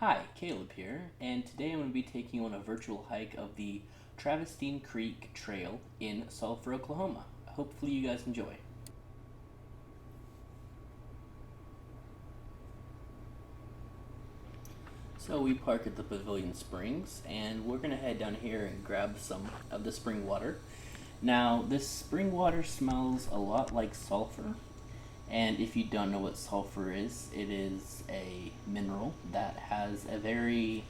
Hi, Caleb here, and today I'm going to be taking you on a virtual hike of the Travertine Creek Trail in Sulphur, Oklahoma. Hopefully you guys enjoy. So we park at the Pavilion Springs, and we're going to head down here and grab some of the spring water. Now, this spring water smells a lot like sulfur, and if you don't know what sulfur is, it is a mineral that has a very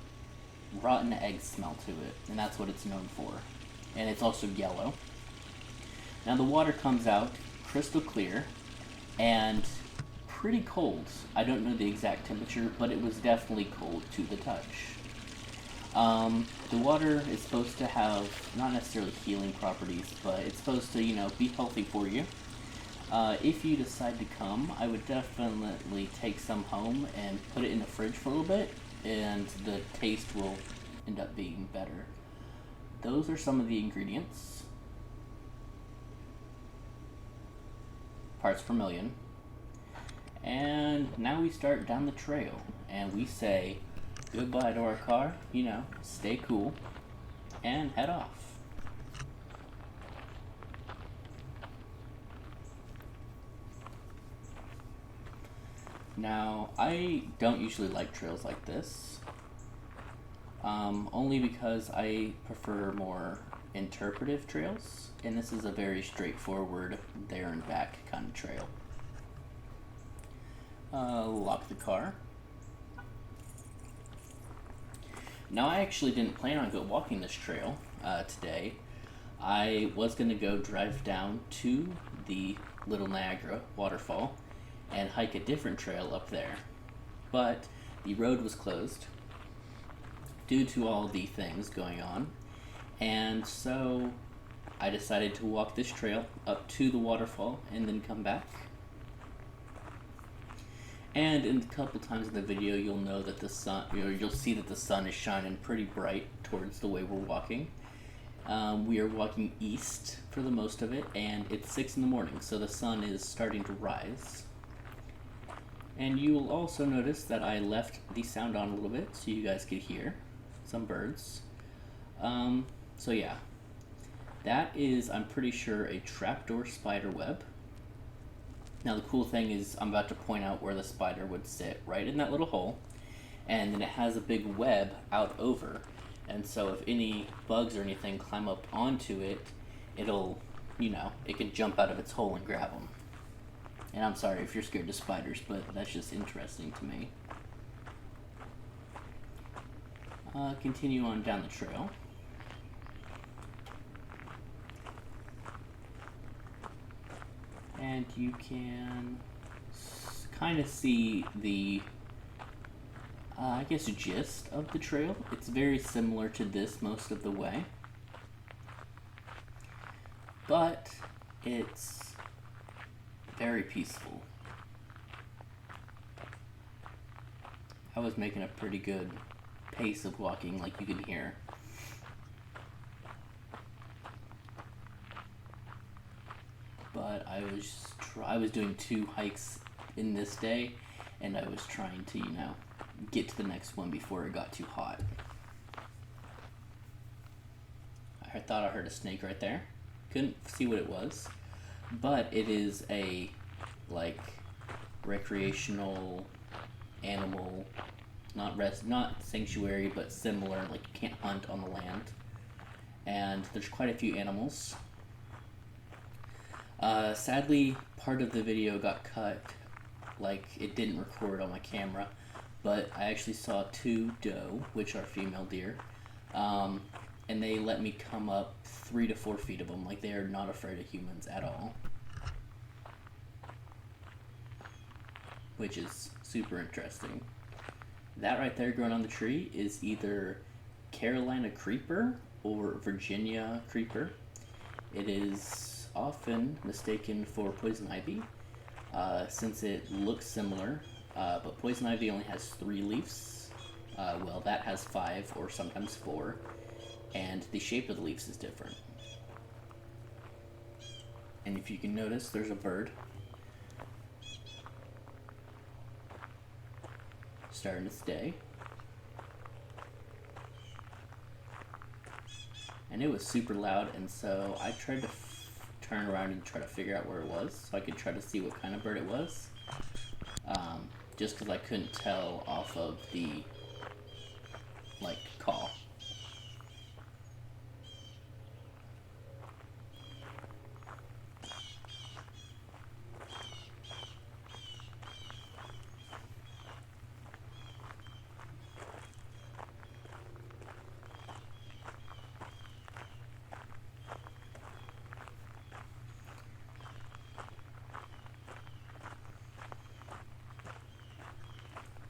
rotten egg smell to it, and that's what it's known for. And it's also yellow. Now the water comes out crystal clear and pretty cold. I don't know the exact temperature, but it was definitely cold to the touch. The water is supposed to have not necessarily healing properties, but it's supposed to, be healthy for you. If you decide to come, I would definitely take some home and put it in the fridge for a little bit, and the taste will end up being better. Those are some of the ingredients. Parts per million. And now we start down the trail, and we say goodbye to our car, stay cool, and head off. Now, I don't usually like trails like this, only because I prefer more interpretive trails, and this is a very straightforward there and back kind of trail. Lock the car. Now, I actually didn't plan on walking this trail today. I was going to go drive down to the Little Niagara waterfall and hike a different trail up there. But the road was closed due to all the things going on, and so I decided to walk this trail up to the waterfall and then come back. And in a couple times in the video, you'll know that the sun, you'll see that the sun is shining pretty bright towards the way we're walking. We are walking east for the most of it, and it's 6 in the morning, so the sun is starting to rise. And you will also notice that I left the sound on a little bit so you guys could hear some birds. So yeah, that is, I'm pretty sure, a trapdoor spider web. Now the cool thing is I'm about to point out where the spider would sit, right in that little hole, and then it has a big web out over, and so if any bugs or anything climb up onto it, it'll, it can jump out of its hole and grab them. And I'm sorry if you're scared of spiders, but that's just interesting to me. Continue on down the trail. And you can kind of see the, gist of the trail. It's very similar to this most of the way. But it's very peaceful. I was making a pretty good pace of walking, like you can hear. But I was doing 2 hikes in this day, and I was trying to, get to the next one before it got too hot. I thought I heard a snake right there. Couldn't see what it was, but it is a, recreational animal, not sanctuary, but similar, you can't hunt on the land. And there's quite a few animals. Sadly, part of the video got cut, it didn't record on my camera, but I actually saw 2 doe, which are female deer, and they let me come up 3 to 4 feet of them, they are not afraid of humans at all, which is super interesting. That right there growing on the tree is either Carolina creeper or Virginia creeper. It is often mistaken for poison ivy, since it looks similar, but poison ivy only has 3 leaves. That has 5 or sometimes 4, and the shape of the leaves is different. And if you can notice, there's a bird starting to stay. and it was super loud, and so I tried to turn around and try to figure out where it was so I could try to see what kind of bird it was, just because I couldn't tell off of the call.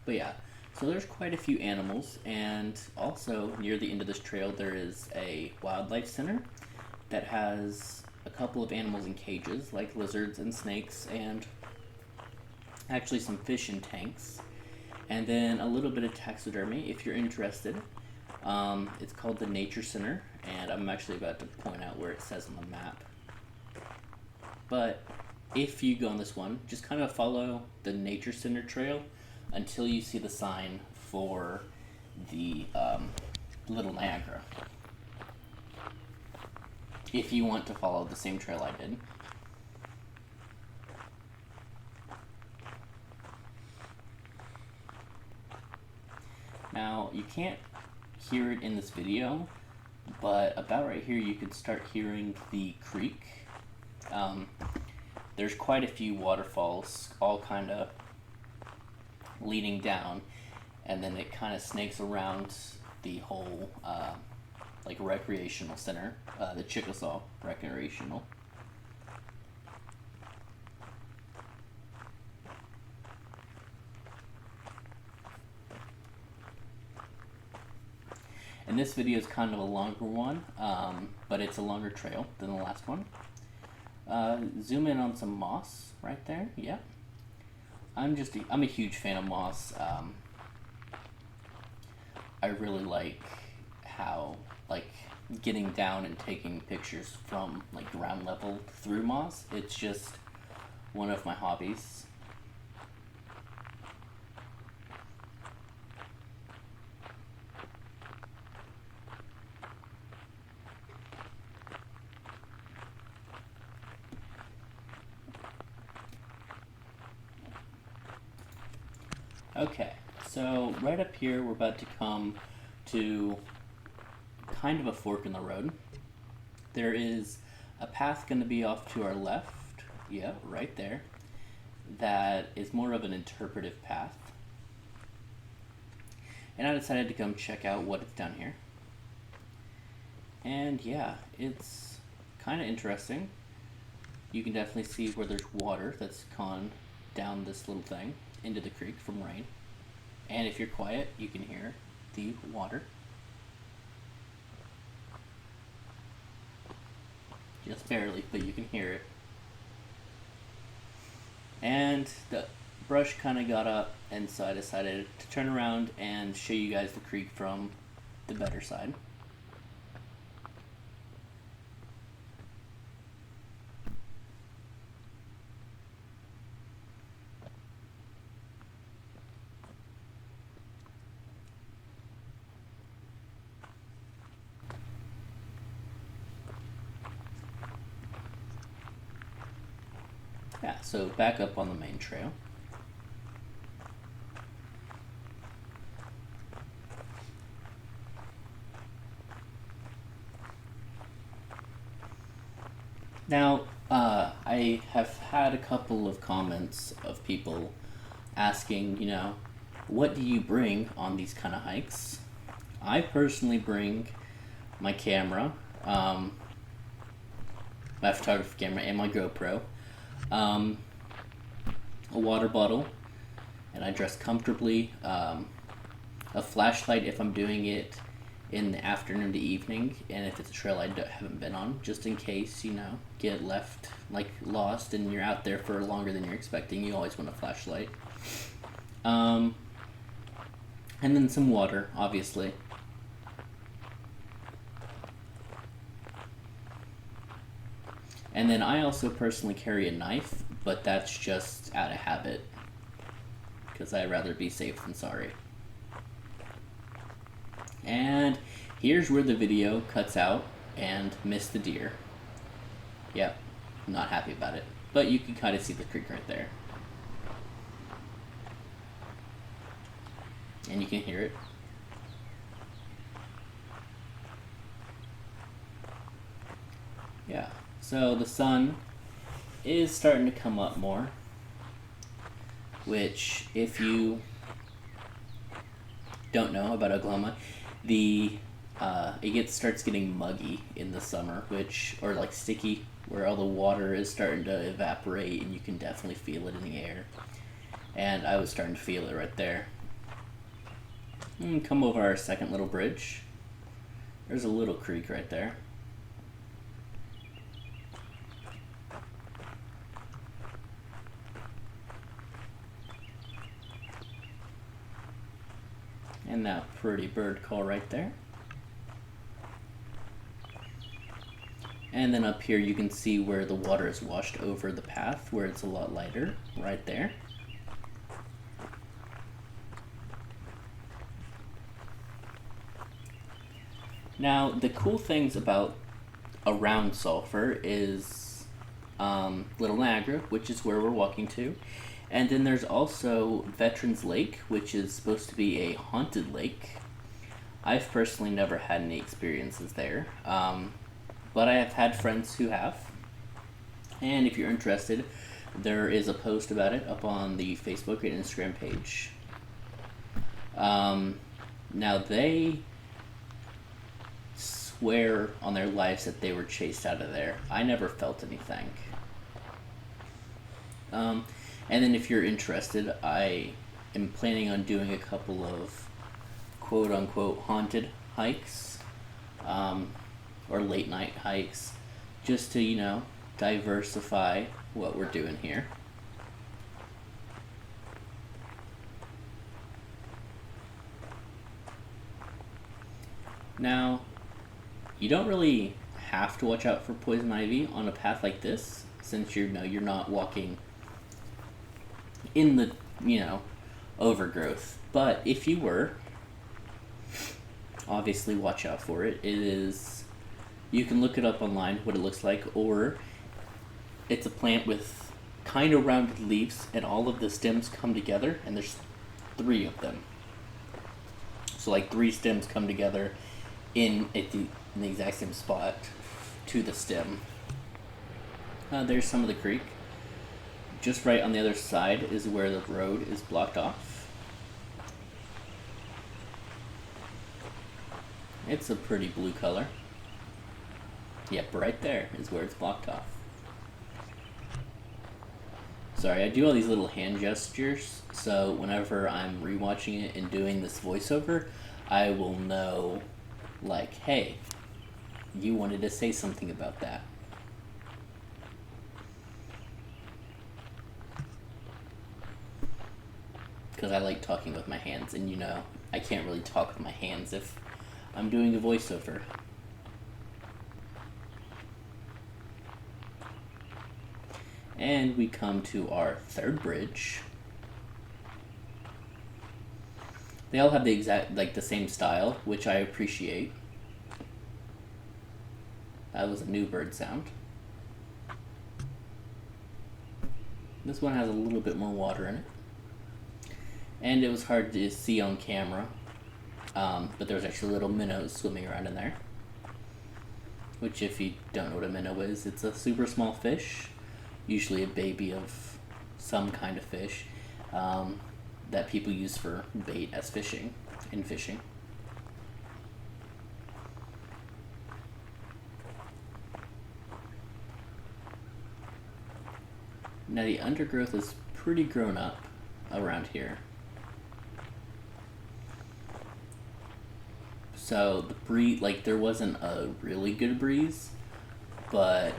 But yeah, so there's quite a few animals, and also near the end of this trail there is a wildlife center that has a couple of animals in cages, like lizards and snakes, and actually some fish in tanks, and then a little bit of taxidermy if you're interested. It's called the Nature Center, and I'm actually about to point out where it says on the map. But if you go on this one, just kind of follow the Nature Center trail until you see the sign for the Little Niagara, if you want to follow the same trail I did. Now, you can't hear it in this video, but about right here you can start hearing the creek. There's quite a few waterfalls, all kind of leading down, and then it kind of snakes around the whole recreational center, the Chickasaw Recreational. And this video is kind of a longer one, but it's a longer trail than the last one. Zoom in on some moss right there. Yeah, I'm a huge fan of moss. I really like how getting down and taking pictures from ground level through moss. It's just one of my hobbies. Okay, so right up here we're about to come to kind of a fork in the road. There is a path going to be off to our left, yeah, right there, that is more of an interpretive path. And I decided to come check out what it's down here. And yeah, it's kind of interesting. You can definitely see where there's water that's gone down this little thing into the creek from rain. And if you're quiet, you can hear the water. Just barely, but you can hear it. And the brush kind of got up, and so I decided to turn around and show you guys the creek from the better side. Yeah, so back up on the main trail. Now, I have had a couple of comments of people asking, what do you bring on these kind of hikes? I personally bring my camera, my photography camera, and my GoPro. A water bottle, and I dress comfortably, a flashlight if I'm doing it in the afternoon to evening, and if it's a trail I haven't been on, just in case, get left, lost, and you're out there for longer than you're expecting. You always want a flashlight. And then some water, obviously. And then I also personally carry a knife, but that's just out of habit, because I'd rather be safe than sorry. And here's where the video cuts out, and missed the deer. Yep, not happy about it. But you can kind of see the creek right there. And you can hear it. Yeah, so the sun is starting to come up more, which, if you don't know about Oklahoma, it starts getting muggy in the summer, or like sticky, where all the water is starting to evaporate, and you can definitely feel it in the air. And I was starting to feel it right there. Come over our second little bridge. There's a little creek right there. And that pretty bird call right there. And then up here you can see where the water is washed over the path, where it's a lot lighter, right there. Now, the cool things around Sulphur is Little Niagara, which is where we're walking to. And then there's also Veterans Lake, which is supposed to be a haunted lake. I've personally never had any experiences there, but I have had friends who have. And if you're interested, there is a post about it up on the Facebook and Instagram page. Now, they swear on their lives that they were chased out of there. I never felt anything. And then if you're interested, I am planning on doing a couple of quote-unquote haunted hikes, or late-night hikes, just to, diversify what we're doing here. Now, you don't really have to watch out for poison ivy on a path like this, since you're not walking in the, overgrowth. But if you were, obviously watch out for it. You can look it up online, what it looks like, or it's a plant with kind of rounded leaves, and all of the stems come together, and there's 3 of them. So like 3 stems come together in the exact same spot to the stem. There's some of the creek. Just right on the other side is where the road is blocked off. It's a pretty blue color. Yep, right there is where it's blocked off. Sorry, I do all these little hand gestures, so whenever I'm rewatching it and doing this voiceover, I will know, like, hey, you wanted to say something about that. Because I like talking with my hands, and I can't really talk with my hands if I'm doing a voiceover. And we come to our third bridge. They all have the same style, which I appreciate. That was a new bird sound. This one has a little bit more water in it. And it was hard to see on camera, but there's actually little minnows swimming around in there. Which, if you don't know what a minnow is, it's a super small fish, usually a baby of some kind of fish, that people use for bait as fishing. Now the undergrowth is pretty grown up around here. So the breeze, there wasn't a really good breeze, but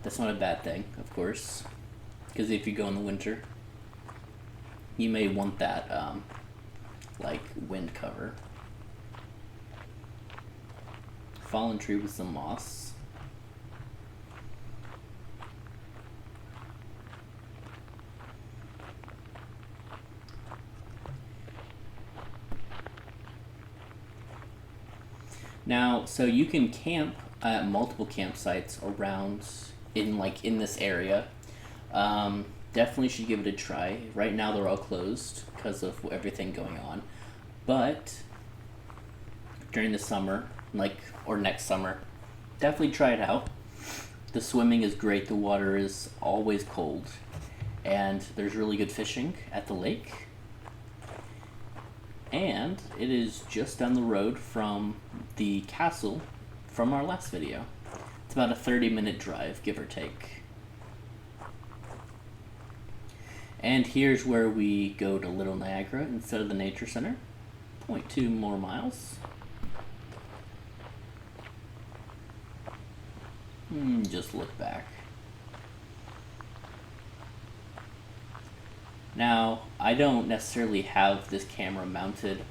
that's not a bad thing, of course, because if you go in the winter, you may want that, wind cover. Fallen tree with some moss. Now, so you can camp multiple campsites around in this area. Definitely should give it a try. Right now they're all closed because of everything going on, but during the summer, or next summer, definitely try it out. The swimming is great. The water is always cold, and there's really good fishing at the lake. And it is just down the road from the castle from our last video. It's about a 30-minute drive, give or take. And here's where we go to Little Niagara instead of the Nature Center. 0.2 more miles. Just look back. Now, I don't necessarily have this camera mounted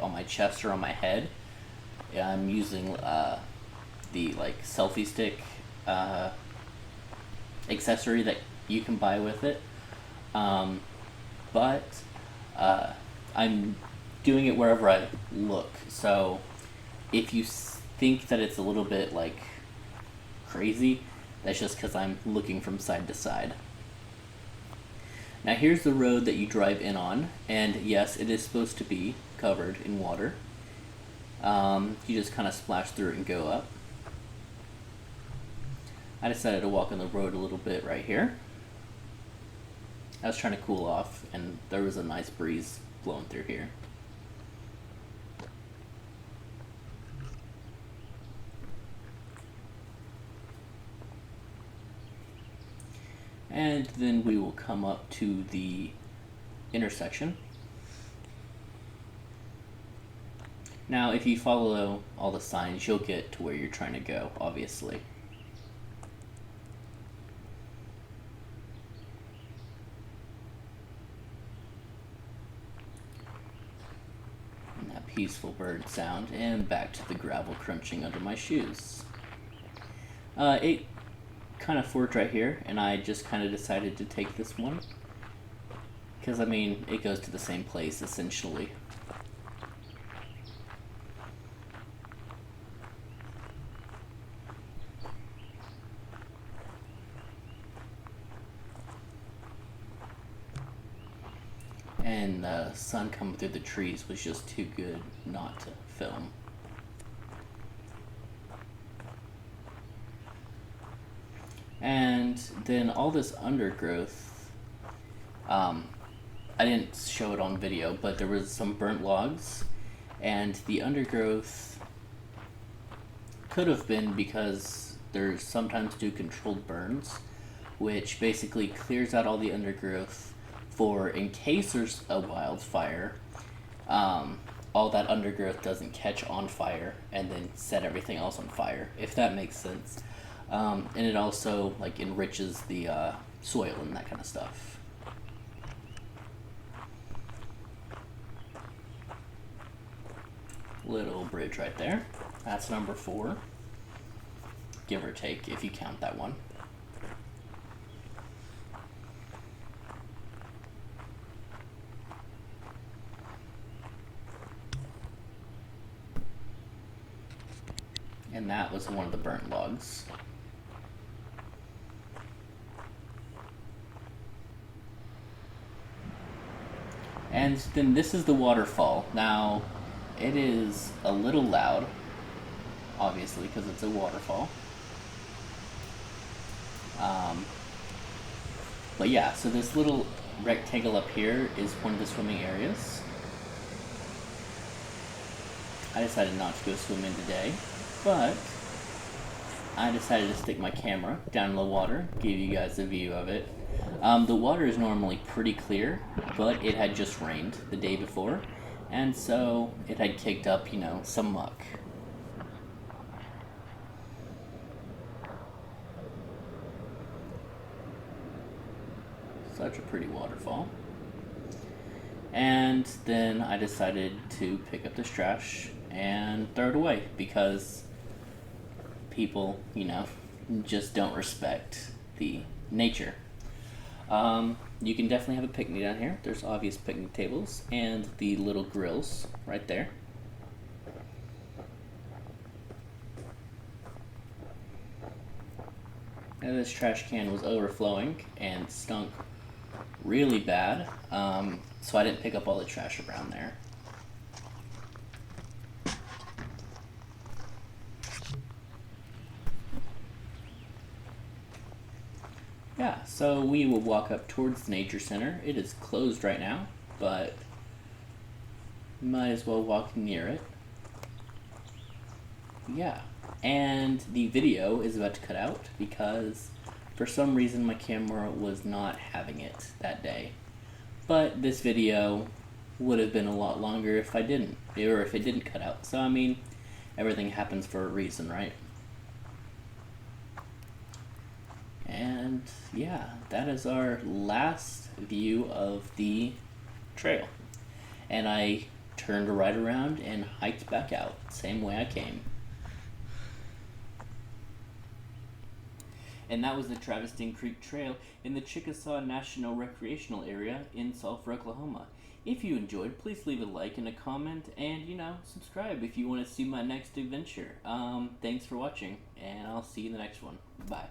on my chest or on my head. I'm using the selfie stick accessory that you can buy with it. But I'm doing it wherever I look. So if you think that it's a little bit crazy, that's just because I'm looking from side to side. Now here's the road that you drive in on, and yes, it is supposed to be covered in water. You just kind of splash through it and go up. I decided to walk on the road a little bit right here. I was trying to cool off, and there was a nice breeze blowing through here. And then we will come up to the intersection. Now, if you follow all the signs, you'll get to where you're trying to go, obviously. And that peaceful bird sound, and back to the gravel crunching under my shoes. It kind of forked right here, and I just kind of decided to take this one because it goes to the same place essentially. And the sun coming through the trees was just too good not to film. And then all this undergrowth, I didn't show it on video, but there was some burnt logs, and the undergrowth could have been because there's sometimes do controlled burns, which basically clears out all the undergrowth for in case there's a wildfire, all that undergrowth doesn't catch on fire and then set everything else on fire, if that makes sense. And it also enriches the soil and that kind of stuff. Little bridge right there. That's number 4, give or take, if you count that one. And that was one of the burnt logs. And then this is the waterfall. Now, it is a little loud, obviously, because it's a waterfall. But yeah, so this little rectangle up here is one of the swimming areas. I decided not to go swim in today, but I decided to stick my camera down in the water, give you guys a view of it. The water is normally pretty clear, but it had just rained the day before, and so it had kicked up, some muck. Such a pretty waterfall. And then I decided to pick up this trash and throw it away because people, just don't respect the nature. You can definitely have a picnic down here. There's obvious picnic tables and the little grills right there. And this trash can was overflowing and stunk really bad, so I didn't pick up all the trash around there. Yeah, so we will walk up towards the nature center. It is closed right now, but might as well walk near it. Yeah, and the video is about to cut out because for some reason my camera was not having it that day. But this video would have been a lot longer if I didn't, or if it didn't cut out. So I mean, everything happens for a reason, right? And yeah, that is our last view of the trail. And I turned right around and hiked back out, same way I came. And that was the Travertine Creek Trail in the Chickasaw National Recreational Area in Sulphur, Oklahoma. If you enjoyed, please leave a like and a comment, and subscribe if you want to see my next adventure. Thanks for watching, and I'll see you in the next one. Bye.